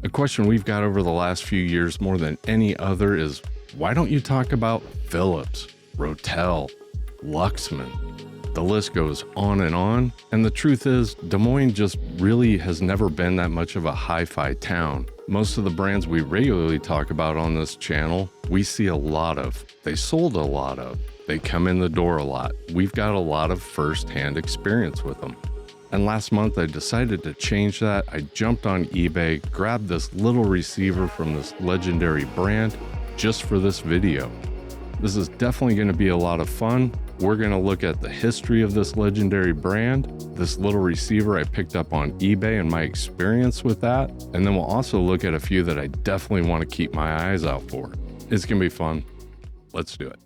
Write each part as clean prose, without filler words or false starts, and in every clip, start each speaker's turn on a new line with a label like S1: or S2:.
S1: A question we've got over the last few years more than any other is, why don't you talk about Phillips, Rotel, Luxman? The list goes on, and the truth is, Des Moines just really has never been that much of a hi-fi town. Most of the brands we regularly talk about on this channel, we see a lot of. They sold a lot of. They come in the door a lot. We've got a lot of first-hand experience with them. And last month I decided to change that. I jumped on eBay, grabbed this little receiver from this legendary brand just for this video. This is definitely going to be a lot of fun. We're going to look at the history of this legendary brand, this little receiver I picked up on eBay and my experience with that. And then we'll also look at a few that I definitely want to keep my eyes out for. It's going to be fun. Let's do it.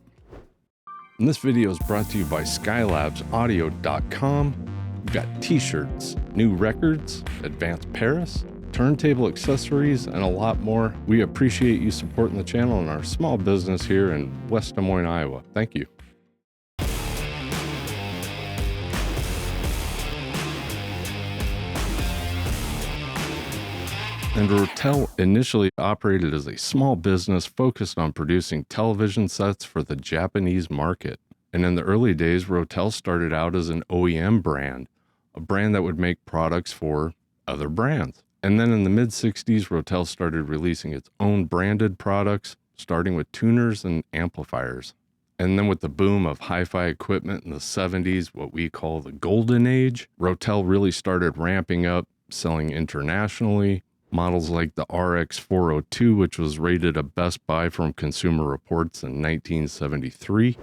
S1: And this video is brought to you by skylabsaudio.com. We've got t-shirts, new records, advanced Paris, turntable accessories, and a lot more. We appreciate you supporting the channel and our small business here in West Des Moines, Iowa. Thank you. And Rotel initially operated as a small business focused on producing television sets for the Japanese market. And in the early days, Rotel started out as an OEM brand, a brand that would make products for other brands. And then in the mid-60s, Rotel started releasing its own branded products, starting with tuners and amplifiers. And then with the boom of hi-fi equipment in the 70s, what we call the golden age, Rotel really started ramping up, selling internationally. Models like the RX-402, which was rated a Best Buy from Consumer Reports in 1973,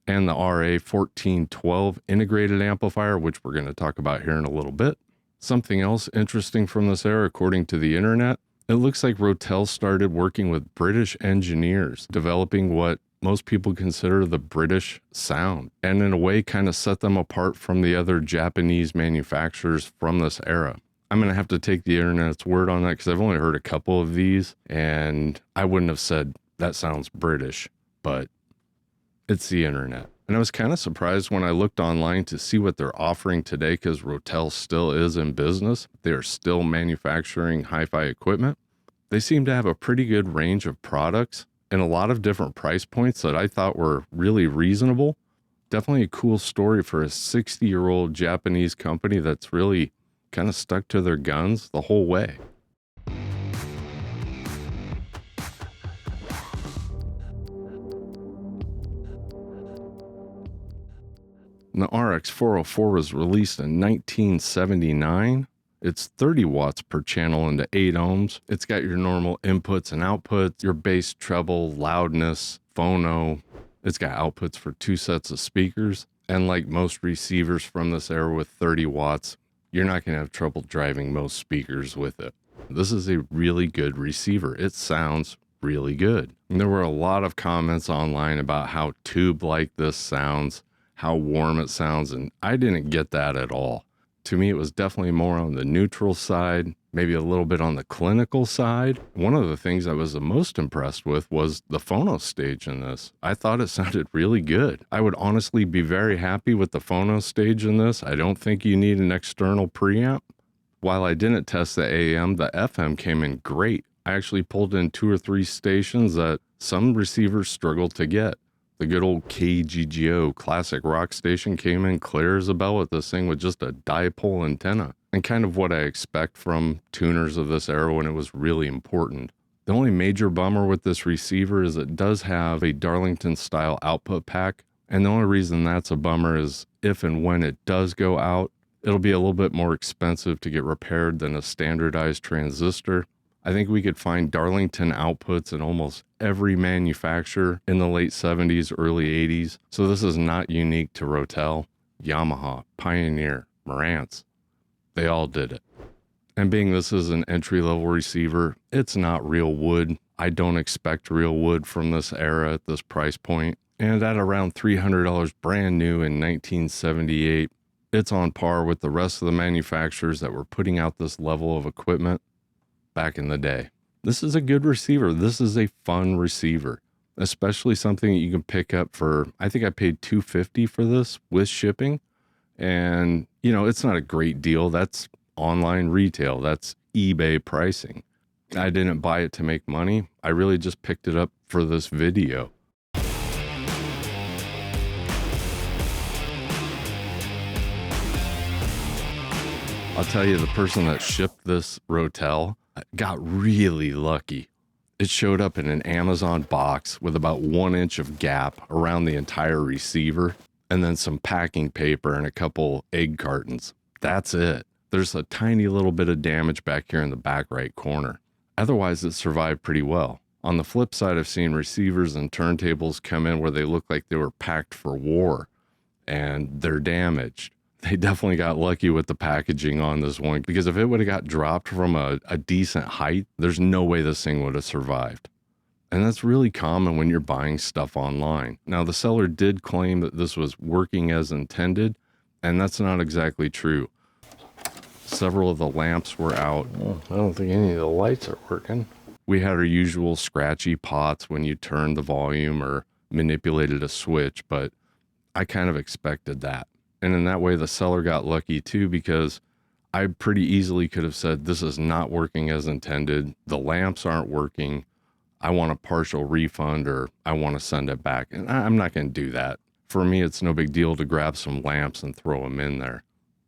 S1: and the RA-1412 integrated amplifier, which we're going to talk about here in a little bit. Something else interesting from this era, according to the internet, it looks like Rotel started working with British engineers, developing what most people consider the British sound, and in a way kind of set them apart from the other Japanese manufacturers from this era. I'm going to have to take the internet's word on that because I've only heard a couple of these, and I wouldn't have said that sounds British, but it's the internet. And I was kind of surprised when I looked online to see what they're offering today, because Rotel still is in business. They are still manufacturing hi-fi equipment. They seem to have a pretty good range of products and a lot of different price points that I thought were really reasonable. Definitely a cool story for a 60-year-old Japanese company that's really kind of stuck to their guns the whole way. And the RX-404 was released in 1979. It's 30 watts per channel into 8 ohms. It's got your normal inputs and outputs, your bass, treble, loudness, phono. It's got outputs for 2 sets of speakers. And like most receivers from this era with 30 watts, you're not going to have trouble driving most speakers with it. This is a really good receiver. It sounds really good. And there were a lot of comments online about how tube-like this sounds, how warm it sounds, and I didn't get that at all. To me, it was definitely more on the neutral side, maybe a little bit on the clinical side. One of the things I was the most impressed with was the phono stage in this. I thought it sounded really good. I would honestly be very happy with the phono stage in this. I don't think you need an external preamp. While I didn't test the AM, the FM came in great. I actually pulled in 2 or 3 stations that some receivers struggle to get. The good old KGGO classic rock station came in clear as a bell with this thing with just a dipole antenna, and kind of what I expect from tuners of this era when it was really important. The only major bummer with this receiver is it does have a Darlington style output pack, and the only reason that's a bummer is if and when it does go out, it'll be a little bit more expensive to get repaired than a standardized transistor. I think we could find Darlington outputs in almost every manufacturer in the late 70s, early 80s. So this is not unique to Rotel. Yamaha, Pioneer, Marantz, they all did it. And being this is an entry-level receiver, it's not real wood. I don't expect real wood from this era at this price point. And at around $300 brand new in 1978, it's on par with the rest of the manufacturers that were putting out this level of equipment back in the day. This is a good receiver. This is a fun receiver, especially something that you can pick up for, I think I paid $250 for this with shipping. And, you know, it's not a great deal. That's online retail. That's eBay pricing. I didn't buy it to make money. I really just picked it up for this video. I'll tell you, the person that shipped this Rotel got really lucky. It showed up in an Amazon box with about 1 inch of gap around the entire receiver, and then some packing paper and a couple egg cartons. That's it. There's a tiny little bit of damage back here in the back right corner. Otherwise, it survived pretty well. On the flip side, I've seen receivers and turntables come in where they look like they were packed for war, and they're damaged. They definitely got lucky with the packaging on this one, because if it would have got dropped from a decent height, there's no way this thing would have survived. And that's really common when you're buying stuff online. Now, the seller did claim that this was working as intended, and that's not exactly true. Several of the lamps were out. Oh, I don't think any of the lights are working. We had our usual scratchy pots when you turned the volume or manipulated a switch, but I kind of expected that. And in that way, the seller got lucky too, because I pretty easily could have said, this is not working as intended. The lamps aren't working. I want a partial refund, or I want to send it back. And I'm not going to do that. For me, it's no big deal to grab some lamps and throw them in there.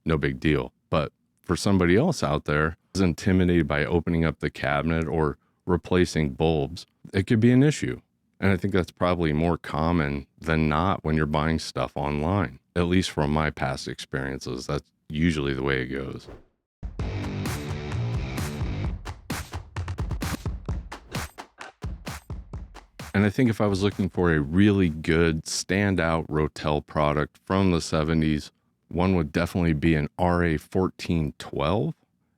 S1: No big deal. But for somebody else out there who's intimidated by opening up the cabinet or replacing bulbs, it could be an issue. And I think that's probably more common than not when you're buying stuff online. At least from my past experiences, that's usually the way it goes. And I think if I was looking for a really good standout Rotel product from the 70s, one would definitely be an RA-1412.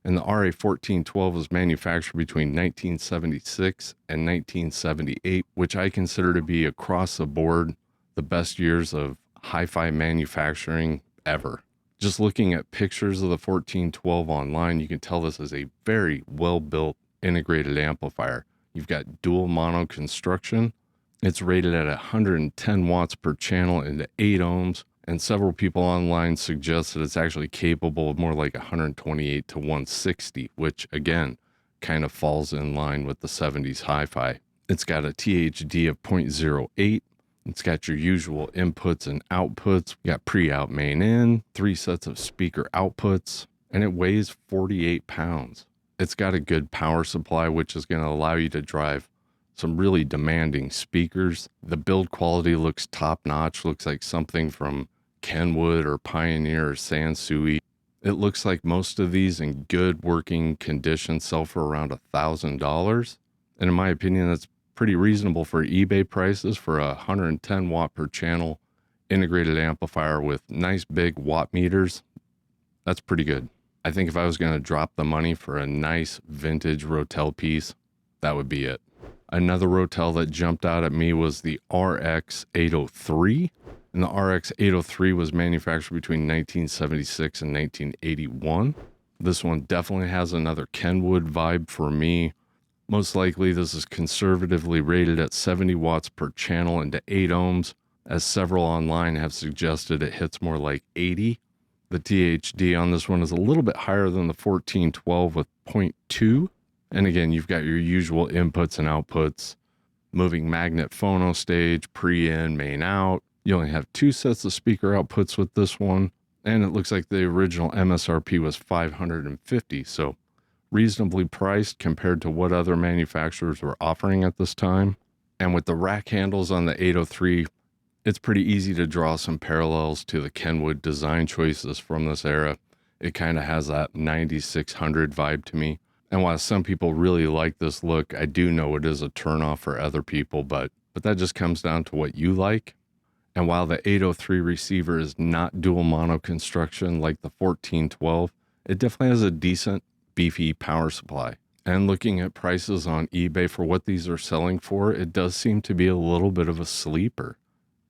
S1: And the RA-1412 was manufactured between 1976 and 1978, which I consider to be across the board the best years of hi-fi manufacturing ever. Just looking at pictures of the 1412 online, you can tell this is a very well-built integrated amplifier. You've got dual mono construction. It's rated at 110 watts per channel into 8 ohms. And several people online suggest that it's actually capable of more like 128 to 160, which again, kind of falls in line with the 70s hi-fi. It's got a THD of 0.08. It's got your usual inputs and outputs. You got pre-out, main in, 3 sets of speaker outputs, and it weighs 48 pounds. It's got a good power supply, which is going to allow you to drive some really demanding speakers. The build quality looks top-notch, looks like something from Kenwood or Pioneer or Sansui. It looks like most of these in good working condition sell for around $1,000. And in my opinion, that's pretty reasonable for eBay prices for a 110 watt per channel integrated amplifier with nice big watt meters. That's pretty good. I think if I was going to drop the money for a nice vintage Rotel piece, that would be it. Another Rotel that jumped out at me was the RX-803. And the RX-803 was manufactured between 1976 and 1981. This one definitely has another Kenwood vibe for me. Most likely this is conservatively rated at 70 watts per channel into 8 ohms, as several online have suggested it hits more like 80. The THD on this one is a little bit higher than the 1412 with 0.2. And again, you've got your usual inputs and outputs, moving magnet phono stage, pre-in, main out. You only have 2 sets of speaker outputs with this one, and it looks like the original MSRP was $550, so reasonably priced compared to what other manufacturers were offering at this time. And with the rack handles on the 803, it's pretty easy to draw some parallels to the Kenwood design choices from this era. It kind of has that 9600 vibe to me. And while some people really like this look, I do know it is a turnoff for other people, but that just comes down to what you like. And while the 803 receiver is not dual mono construction like the 1412, it definitely has a decent, beefy power supply. And looking at prices on eBay for what these are selling for, it does seem to be a little bit of a sleeper.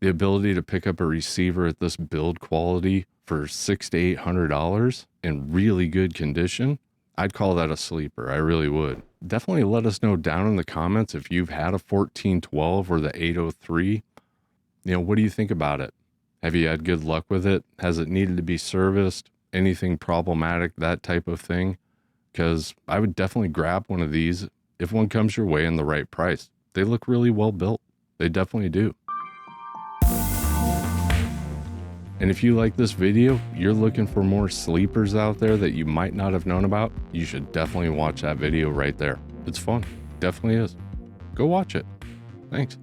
S1: The ability to pick up a receiver at this build quality for $600 to $800 in really good condition, I'd call that a sleeper. I really would. Definitely let us know down in the comments if you've had a 1412 or the 803. What do you think about it? Have you had good luck with it? Has it needed to be serviced? Anything problematic, that type of thing? Because I would definitely grab one of these if one comes your way in the right price. They look really well built. They definitely do. And if you like this video, you're looking for more sleepers out there that you might not have known about, you should definitely watch that video right there. It's fun. Definitely is. Go watch it. Thanks.